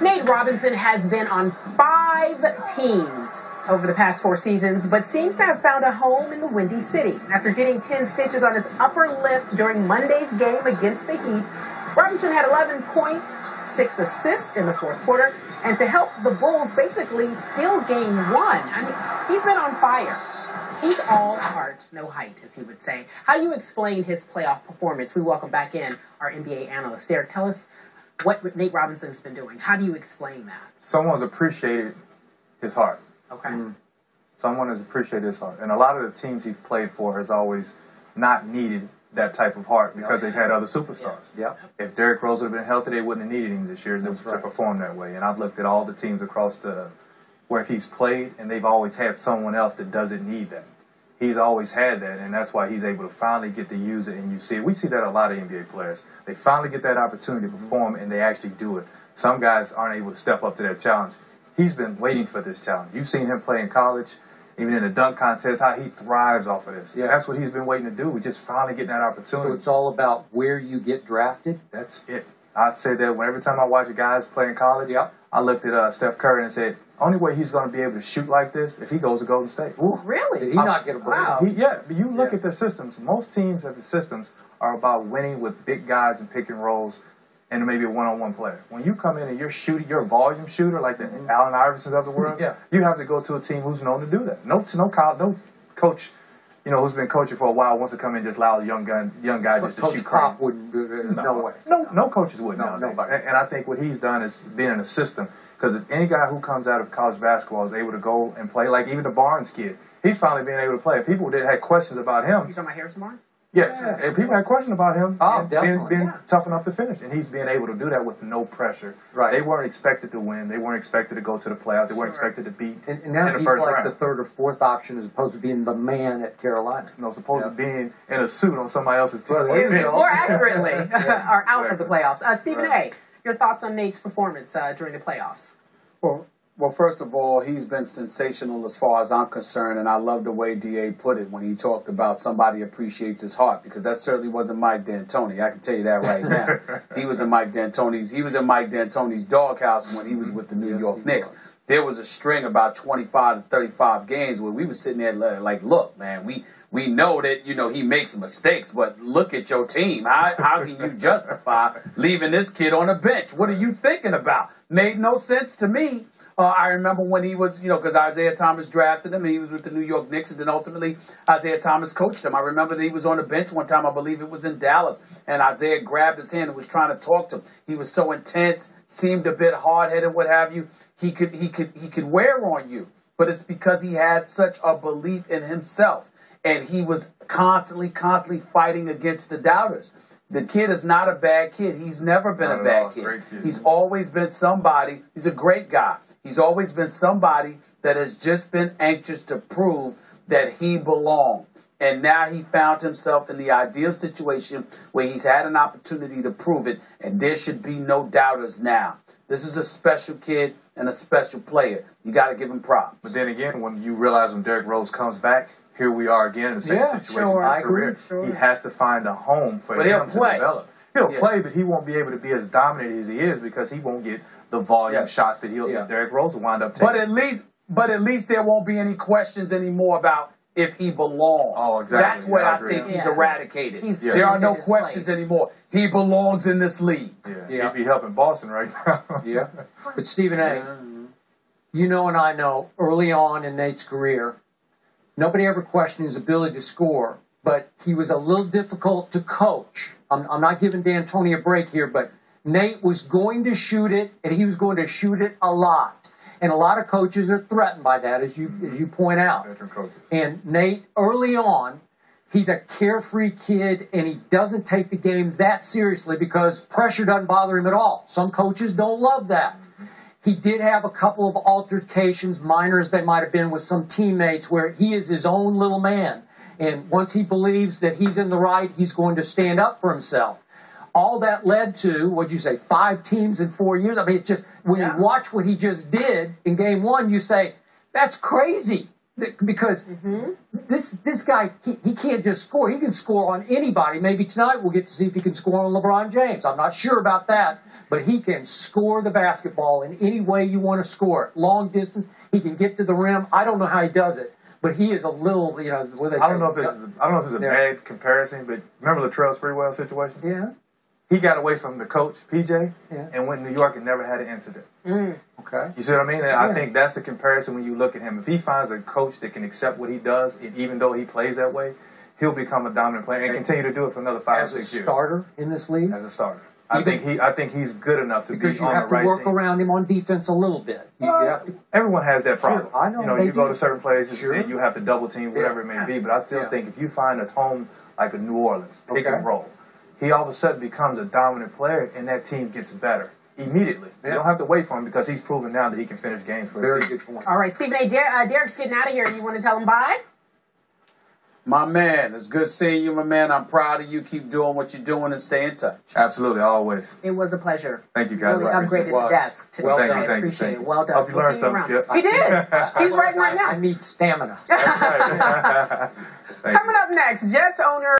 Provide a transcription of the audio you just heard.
Nate Robinson has been on 5 teams over the past 4 seasons, but seems to have found a home in the Windy City. After getting 10 stitches on his upper lip during Monday's game against the Heat, Robinson had 11 points, 6 assists in the fourth quarter, and to help the Bulls basically steal game 1. I mean, he's been on fire. He's all heart, no height, as he would say. How do you explain his playoff performance? We welcome back in our NBA analyst. Derek, tell us what Nate Robinson's been doing. How do you explain that? Someone's appreciated his heart. Okay. Someone has appreciated his heart. And a lot of the teams he's played for has always not needed that type of heart because they've had other superstars. If Derrick Rose would have been healthy, they wouldn't have needed him this year to perform that way. And I've looked at all the teams across where he's played, and they've always had someone else that doesn't need that. He's always had that, and that's why he's able to finally get to use it. And you see, we see that a lot of NBA players. They finally get that opportunity to perform, and they actually do it. Some guys aren't able to step up to that challenge. He's been waiting for this challenge. You've seen him play in college, even in the dunk contest, how he thrives off of this. That's what he's been waiting to do. We just finally getting that opportunity. So it's all about where you get drafted? That's it. I say that every time I watch a guys play in college, I looked at Steph Curry and said, only way he's going to be able to shoot like this if he goes to Golden State. Ooh, really? Did he not get a break? Wow. But you look at the systems. Most teams of the systems are about winning with big guys and pick and rolls and maybe a one-on-one player. When you come in and you're shooting, you're a volume shooter like the Allen Iversons of the world, you have to go to a team who's known to do that. No coach, who's been coaching for a while wants to come in and just allow a young guy just to shoot. Coach Pop wouldn't do it. No way. No coaches would. Nobody. And I think what he's done is being in a system. Because any guy who comes out of college basketball is able to go and play, like even the Barnes kid, he's finally being able to play. People that had questions about him. You talking about Harrison Barnes? Yes, and people had questions about him being tough enough to finish, and he's being able to do that with no pressure. Right. They weren't expected to win. They weren't expected to go to the playoffs. They weren't expected to beat and now in the he's first like round. the third or fourth option as opposed to being the man at Carolina. Supposed to being in a suit on somebody else's team. More accurately, are out of the playoffs. Stephen A., your thoughts on Nate's performance during the playoffs? Well, first of all, he's been sensational as far as I'm concerned, and I love the way D.A. put it when he talked about somebody appreciates his heart, because that certainly wasn't Mike D'Antoni. I can tell you that right now. He was in Mike D'Antoni's doghouse when he was with the New York Knicks. There was a string about 25 to 35 games where we were sitting there like, look, man, we know that, he makes mistakes, but look at your team. How can you justify leaving this kid on the bench? What are you thinking about? Made no sense to me. I remember when he was, because Isaiah Thomas drafted him, and he was with the New York Knicks, and then ultimately Isaiah Thomas coached him. I remember that he was on the bench one time, I believe it was in Dallas, and Isaiah grabbed his hand and was trying to talk to him. He was so intense, seemed a bit hard-headed, what have you. He could wear on you, but it's because he had such a belief in himself, and he was constantly fighting against the doubters. The kid is not a bad kid. He's never been a bad kid. He's always been somebody. He's a great guy. He's always been somebody that has just been anxious to prove that he belonged. And now he found himself in the ideal situation where he's had an opportunity to prove it, and there should be no doubters now. This is a special kid and a special player. You got to give him props. But then again, when you realize when Derrick Rose comes back, here we are again in the same situation in his career. He has to find a home for him to develop. He'll play, but he won't be able to be as dominant as he is because he won't get the volume shots that Derrick Rose will wind up taking. But at least there won't be any questions anymore about if he belongs. Oh, exactly. That's what I think he's eradicated. There are no questions anymore. He belongs in this league. He'd be helping Boston right now. But Stephen A., you know and I know, early on in Nate's career, nobody ever questioned his ability to score, but he was a little difficult to coach. I'm not giving D'Antoni a break here, but Nate was going to shoot it, and he was going to shoot it a lot. And a lot of coaches are threatened by that, as you point out. Veteran coaches. And Nate, early on, he's a carefree kid, and he doesn't take the game that seriously because pressure doesn't bother him at all. Some coaches don't love that. He did have a couple of altercations, minor as they might have been, with some teammates where he is his own little man. And once he believes that he's in the right, he's going to stand up for himself. All that led to, what'd you say, 5 teams in 4 years? I mean, it's just, when you watch what he just did in game 1, you say, that's crazy. Because this guy, he can't just score. He can score on anybody. Maybe tonight we'll get to see if he can score on LeBron James. I'm not sure about that. But he can score the basketball in any way you want to score it. Long distance. He can get to the rim. I don't know how he does it. But he is a little, what they say. I don't know if it's a bad comparison, but remember Latrell Sprewell situation? Yeah. He got away from the coach, PJ, and went to New York and never had an incident. Okay. You see what I mean? And I think that's the comparison when you look at him. If he finds a coach that can accept what he does, and even though he plays that way, he'll become a dominant player and continue to do it for another 5 or 6 years. As a starter in this league? As a starter. I think he's good enough to be on the right team. Because you have to work around him on defense a little bit. You have to, everyone has that problem. Sure, I know. You go to certain places and you have to double team, whatever it may be. But I still think if you find a home like a New Orleans, pick and roll, he all of a sudden becomes a dominant player and that team gets better immediately. You don't have to wait for him because he's proven now that he can finish games for Very the team. good point. All right, Stephen A. Derek's getting out of here. You want to tell him bye? My man, it's good seeing you, my man. I'm proud of you. Keep doing what you're doing and stay in touch. Absolutely, always. It was a pleasure. Thank you, guys. Really upgraded the desk today. Well done. I appreciate it. Well done. Hope you We'll learned see you something, around. Skip. He did. He's writing right now. I need stamina. That's right. Coming up next, Jets owner